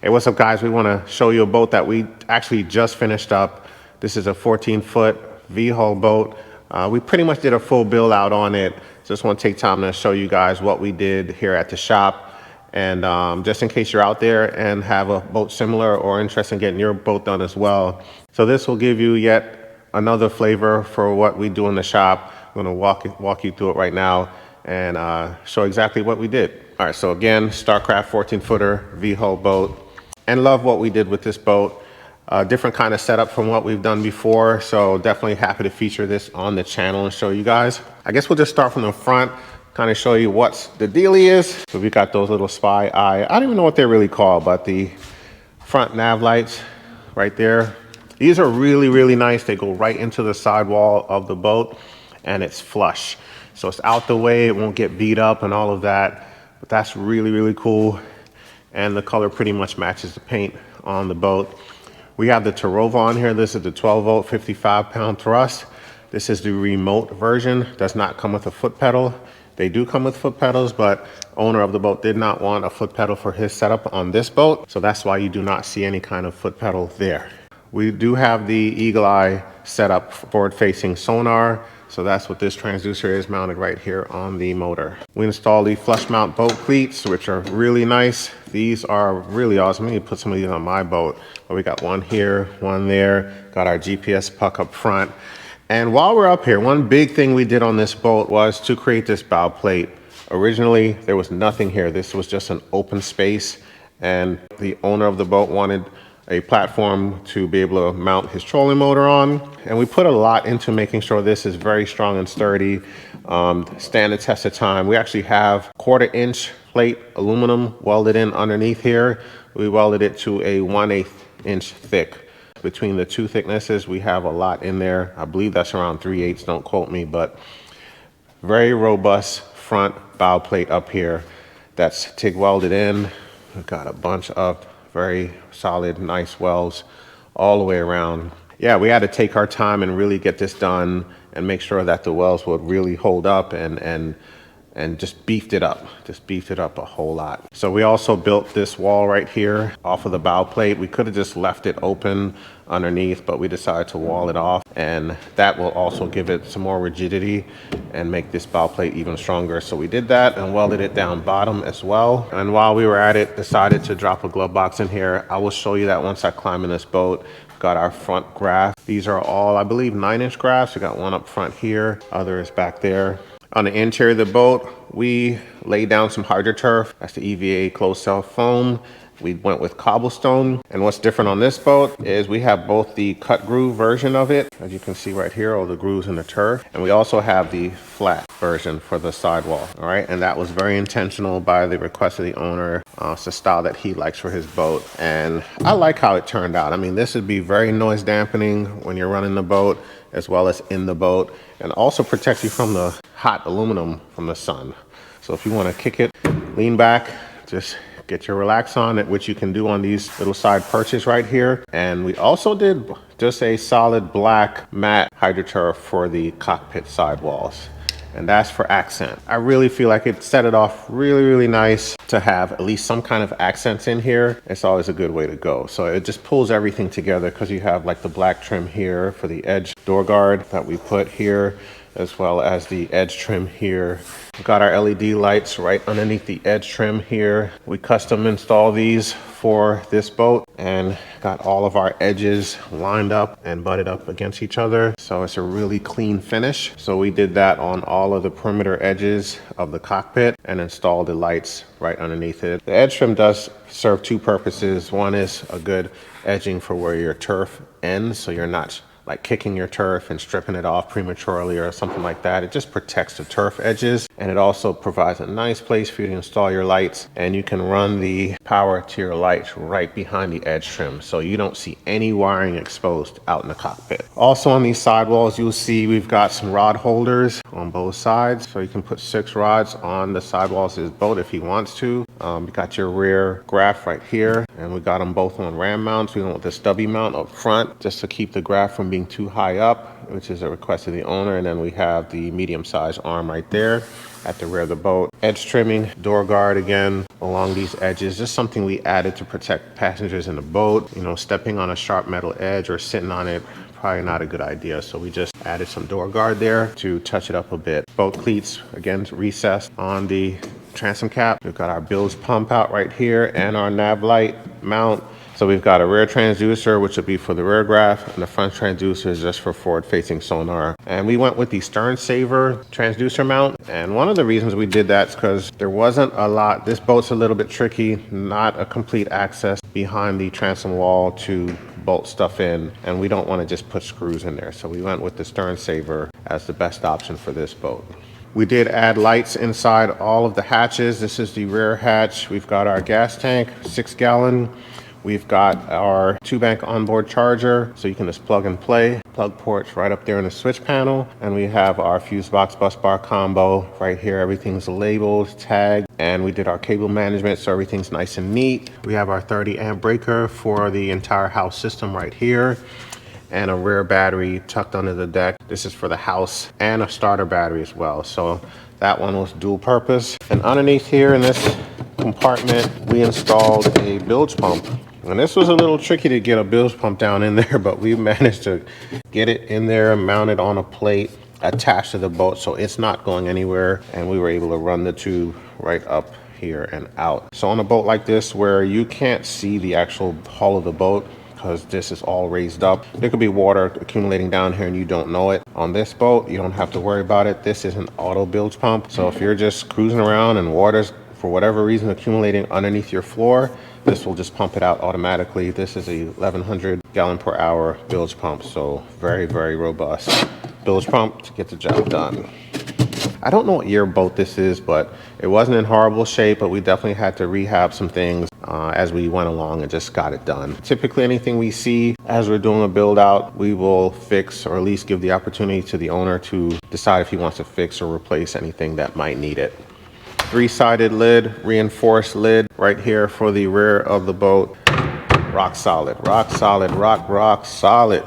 Hey, what's up guys? We want to show you a boat that we actually just finished up. This is a 14-foot V-Hull boat. We pretty much did a full build out on it. Just want to take time to show you guys what we did here at the shop. And just in case you're out there and have a boat similar or interested in getting your boat done as well. So this will give you yet another flavor for what we do in the shop. I'm going to walk you through it right now and show exactly what we did. All right, so again, Starcraft 14-footer V-Hull boat. And love what we did with this boat. Different kind of setup from what we've done before. So definitely happy to feature this on the channel and show you guys. I guess we'll just start from the front, kind of show you what's the dealie is. So we got those little spy eye. I don't even know what they're really called, but the front nav lights right there. These are really, really nice. They go right into the sidewall of the boat and it's flush. So it's out the way, it won't get beat up and all of that. But that's really, really cool. And the color pretty much matches the paint on the boat. We have the Tarova on here. This is the 12-volt, 55-pound thrust. This is the remote version. Does not come with a foot pedal. They do come with foot pedals, but owner of the boat did not want a foot pedal for his setup on this boat. So that's why you do not see any kind of foot pedal there. We do have the Eagle Eye setup, forward-facing sonar. So that's what this transducer is, mounted right here on the motor. We installed the flush mount boat cleats, which are really nice. These are really awesome. I need to put some of these on my boat. But we got one here, one there. Got our GPS puck up front. And while we're up here, one big thing we did on this boat was to create this bow plate. Originally, there was nothing here. This was just an open space. And the owner of the boat wanted a platform to be able to mount his trolling motor on. And we put a lot into making sure this is very strong and sturdy, stand the test of time. We actually have 1/4-inch plate aluminum welded in underneath here. We welded it to a 1/8 inch thick. Between the two thicknesses, we have a lot in there. I believe that's around 3/8, don't quote me, but very robust front bow plate up here that's TIG welded in. We've got a bunch of very solid, nice welds all the way around. Yeah, we had to take our time and really get this done and make sure that the welds would really hold up and just beefed it up. Just beefed it up a whole lot. So we also built this wall right here off of the bow plate. We could have just left it open underneath, but we decided to wall it off, and that will also give it some more rigidity and make this bow plate even stronger. So we did that and welded it down bottom as well. And while we were at it, decided to drop a glove box in here. I will show you that once I climb in this boat. Got our front graph. These are all, I believe, 9-inch graphs. We got one up front here, other is back there. On the interior of the boat, we laid down some HydroTurf. That's the EVA closed cell foam. We went with cobblestone. And what's different on this boat is we have both the cut groove version of it, as you can see right here, all the grooves in the turf. And we also have the flat version for the sidewall, all right? And that was very intentional by the request of the owner. It's the style that he likes for his boat. And I like how it turned out. I mean, this would be very noise dampening when you're running the boat, as well as in the boat, and also protects you from the hot aluminum from the sun. So if you want to kick it, lean back, just get your relax on it, which you can do on these little side perches right here. And we also did just a solid black matte HydroTurf for the cockpit sidewalls. And that's for accent. I really feel like it set it off really, really nice to have at least some kind of accents in here. It's always a good way to go. So it just pulls everything together because you have like the black trim here for the edge door guard that we put here, as well as the edge trim here. We've got our LED lights right underneath the edge trim here. We custom install these for this boat and got all of our edges lined up and butted up against each other. So it's a really clean finish. So we did that on all of the perimeter edges of the cockpit and installed the lights right underneath it. The edge trim does serve two purposes. One is a good edging for where your turf ends, so you're not like kicking your turf and stripping it off prematurely or something like that. It just protects the turf edges, and it also provides a nice place for you to install your lights, and you can run the power to your lights right behind the edge trim, so you don't see any wiring exposed out in the cockpit. Also on these sidewalls, you'll see we've got some rod holders on both sides, so you can put 6 rods on the sidewalls of his boat if he wants to. You got your rear graph right here, and we got them both on ram mounts. We went with the stubby mount up front just to keep the graph from being too high up, which is a request of the owner. And then we have the medium-sized arm right there at the rear of the boat. Edge trimming, door guard again along these edges, just something we added to protect passengers in the boat. You know, stepping on a sharp metal edge or sitting on it, probably not a good idea. So we just added some door guard there to touch it up a bit. Boat cleats, again, recessed on the transom cap. We've got our bilge pump out right here and our nav light mount. So we've got a rear transducer, which would be for the rear graph, and the front transducer is just for forward-facing sonar. And we went with the stern saver transducer mount. And one of the reasons we did that is because there wasn't a lot. This boat's a little bit tricky, not a complete access behind the transom wall to bolt stuff in, and we don't want to just put screws in there. So we went with the stern saver as the best option for this boat. We did add lights inside all of the hatches. This is the rear hatch. We've got our gas tank, 6-gallon. We've got our 2-bank onboard charger, so you can just plug and play. Plug ports right up there in the switch panel. And we have our fuse box bus bar combo right here. Everything's labeled, tagged, and we did our cable management, so everything's nice and neat. We have our 30-amp breaker for the entire house system right here, and a rear battery tucked under the deck. This is for the house, and a starter battery as well. So that one was dual purpose. And underneath here in this compartment, we installed a bilge pump. And this was a little tricky to get a bilge pump down in there, but we managed to get it in there, mounted on a plate, attached to the boat, so it's not going anywhere. And we were able to run the tube right up here and out. So on a boat like this, where you can't see the actual hull of the boat, because this is all raised up, there could be water accumulating down here and you don't know it. On this boat, you don't have to worry about it. This is an auto bilge pump. So if you're just cruising around and water's, for whatever reason, accumulating underneath your floor, this will just pump it out automatically. This is a 1100 gallon per hour bilge pump. So very, very robust bilge pump to get the job done. I don't know what year boat this is, but it wasn't in horrible shape, but we definitely had to rehab some things as we went along and just got it done. Typically anything we see as we're doing a build out, we will fix, or at least give the opportunity to the owner to decide if he wants to fix or replace anything that might need it. 3-sided lid, reinforced lid right here for the rear of the boat. Rock solid, rock solid, rock solid.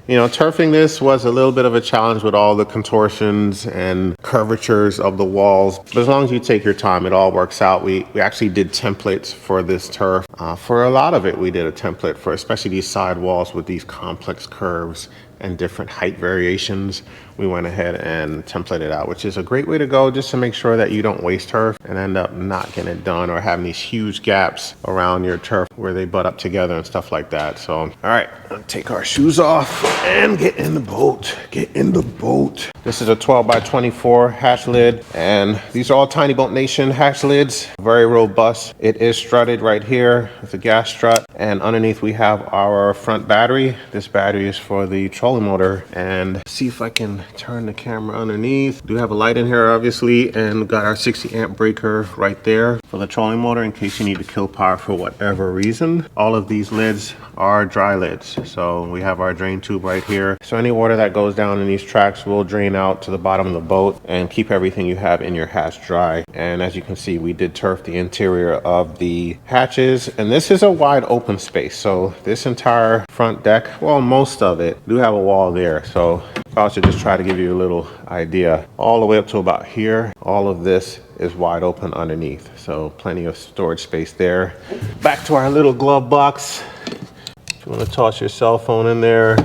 You know, turfing this was a little bit of a challenge with all the contortions and curvatures of the walls. But as long as you take your time, it all works out. We actually did templates for this turf. For a lot of it, we did a template for especially these side walls with these complex curves and different height variations. We went ahead and templated out, which is a great way to go just to make sure that you don't waste turf and end up not getting it done or having these huge gaps around your turf where they butt up together and stuff like that. So, all right, let's take our shoes off and get in the boat. Get in the boat. This is a 12 by 24 hatch lid, and these are all TBNation hatch lids, very robust. It is strutted right here with a gas strut, and underneath we have our front battery. This battery is for the trolling motor, and see if I can turn the camera underneath. Do have a light in here obviously, and we've got our 60-amp breaker right there for the trolling motor in case you need to kill power for whatever reason. All of these lids are dry lids, so we have our drain tube right here, so any water that goes down in these tracks will drain out to the bottom of the boat and keep everything you have in your hatch dry. And as you can see, we did turf the interior of the hatches, and this is a wide open space. So this entire front deck, well, most of it, do have a wall there. So if I was to just try to give you a little idea, all the way up to about here, all of this is wide open underneath, so plenty of storage space there. Back to our little glove box. If you want to toss your cell phone in there,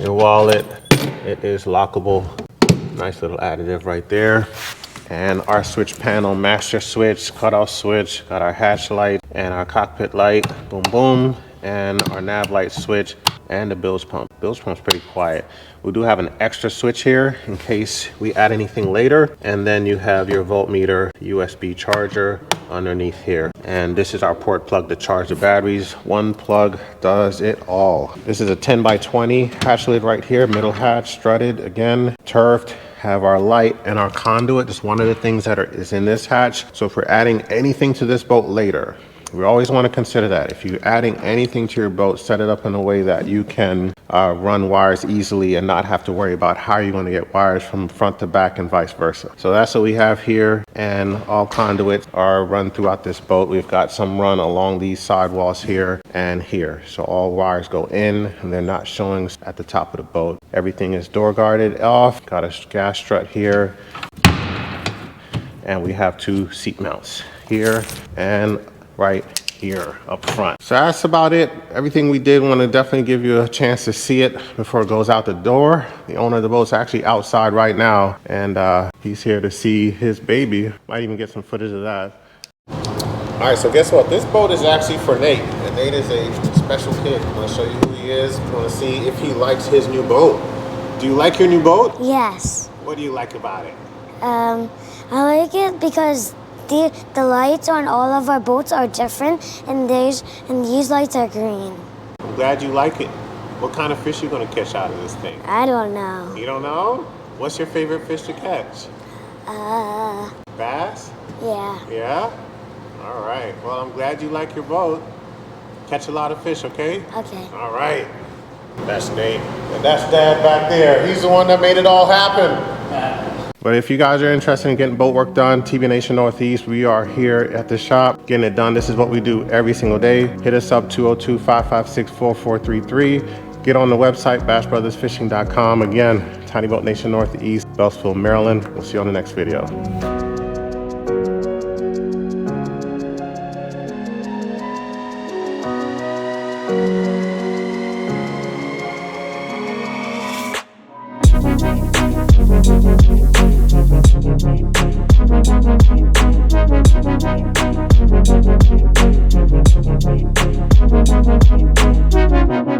your wallet, it is lockable. Nice little additive right there. And our switch panel, master switch, cutoff switch, got our hatch light and our cockpit light, boom boom, and our nav light switch and the bilge pump. Bilge pump's pretty quiet. We do have an extra switch here in case we add anything later, and then you have your voltmeter USB charger underneath here, and this is our port plug to charge the batteries. One plug does it all. This is a 10 by 20 hatch lid right here, middle hatch, strutted again, turfed. Have our light and our conduit. Just one of the things that is in this hatch. So if we're adding anything to this boat later, We always want to consider that. If you're adding anything to your boat, set it up in a way that you can run wires easily and not have to worry about how you're going to get wires from front to back and vice versa. So that's what we have here, and all conduits are run throughout this boat. We've got some run along these sidewalls here and here. So all wires go in and they're not showing at the top of the boat. Everything is door guarded off. Got a gas strut here. And we have 2 seat mounts here and right here up front. So that's about it. Everything we did. Want to definitely give you a chance to see it before it goes out the door. The owner of the boat's actually outside right now, and he's here to see his baby. Might even get some footage of that. All right, so guess what? This boat is actually for Nate, and Nate is a special kid. I'm going to show you who he is. I'm going to see if he likes his new boat. Do you like your new boat? Yes. What do you like about it? I like it because the lights on all of our boats are different, and these lights are green. I'm glad you like it. What kind of fish are you going to catch out of this thing? I don't know. You don't know? What's your favorite fish to catch? Bass? Yeah. Yeah? All right. Well, I'm glad you like your boat. Catch a lot of fish, okay? Okay. All right. That's Nate. And that's Dad back there. He's the one that made it all happen. But if you guys are interested in getting boat work done, TBNation Northeast, we are here at the shop getting it done. This is what we do every single day. Hit us up 202-556-4433. Get on the website, bashbrothersfishing.com. Again, Tiny Boat Nation Northeast, Beltsville, Maryland. We'll see you on the next video. Thank you.